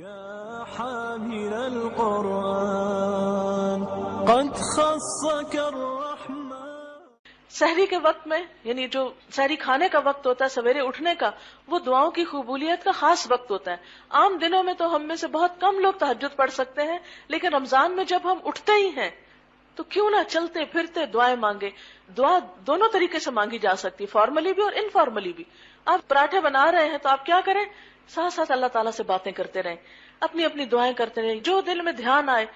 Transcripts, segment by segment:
يا حامل القرآن قد خصك الرحمن. سحری کے وقت میں، یعنی جو سحری کھانے کا وقت ہوتا ہے، سویرے اٹھنے کا، وہ دعاؤں کی قبولیت کا خاص وقت ہوتا ہے. عام دنوں میں تو ہم میں سے بہت کم لوگ تہجد پڑھ سکتے ہیں، لیکن رمضان میں جب ہم اٹھتے ہی ہیں تو کیوں نہ چلتے پھرتے دعائیں مانگے. دعا دونوں طریقے سے مانگی جا سکتی، فارملی بھی اور انفارملی بھی. آپ پراٹھے بنا رہے ہیں تو آپ کیا کریں، ساتھ ساتھ اللہ تعالیٰ سے باتیں کرتے رہیں، اپنی اپنی دعائیں کرتے رہیں، جو دل میں دھیان آئے،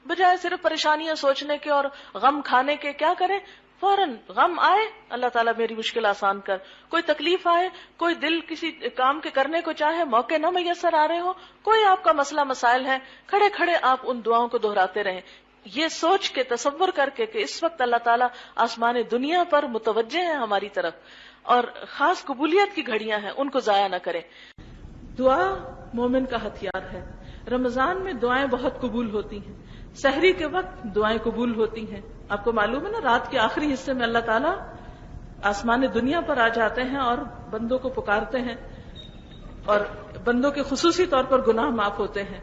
بجائے صرف پریشانیاں سوچنے کے اور غم کھانے کے. کیا کریں، فوراً غم آئے اللہ تعالیٰ میری مشکل آسان کر، کوئی تکلیف آئے، کوئی دل کسی کام کے کرنے کو چاہے، موقع نہ میسر آ رہے ہو، کوئی آپ کا مسئلہ مسائل ہے، کھڑے کھڑے آپ ان دعاؤں کو دہراتے رہیں، یہ سوچ کے، تصور کر کے کہ اس وقت اللہ تعالیٰ آسمان دنیا پر متوجہ ہیں ہماری طرف اور خاص قبولیت کی گھڑیاں ہیں، ان کو ضائع نہ کریں. دعا مومن کا ہتھیار ہے. رمضان میں دعائیں بہت قبول ہوتی ہیں، سحری کے وقت دعائیں قبول ہوتی ہیں. آپ کو معلوم ہے نا، رات کے آخری حصے میں اللہ تعالیٰ آسمان دنیا پر آ جاتے ہیں اور بندوں کو پکارتے ہیں، اور بندوں کے خصوصی طور پر گناہ معاف ہوتے ہیں.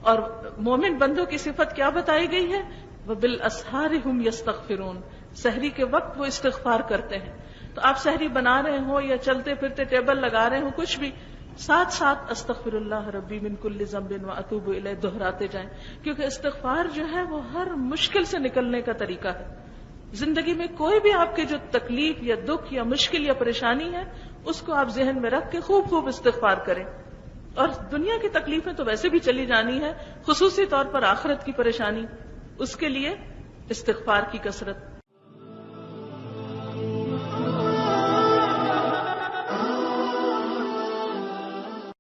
اور مومن بندوں کی صفت کیا بتائی گئی ہے، وَبِالْأَسْحَارِ هُمْ يَسْتَغْفِرُونَ، سحری کے وقت وہ استغفار کرتے ہیں. تو آپ سحری بنا رہے ہوں یا چلتے پھرتے ٹیبل لگا رہے ہوں، کچھ بھی، ساتھ ساتھ استغفر اللہ ربی من کل ذنب واتوب الیہ دہراتے جائیں، کیونکہ استغفار جو ہے وہ ہر مشکل سے نکلنے کا طریقہ ہے. زندگی میں کوئی بھی آپ کے جو تکلیف یا دکھ یا مشکل یا پریشانی ہے، اس کو آپ ذہن میں رکھ کے خوب خوب استغفار کریں. اور دنیا کی تکلیفیں تو ویسے بھی چلی جانی ہے، خصوصی طور پر آخرت کی پریشانی، اس کے لیے استغفار کی کثرت.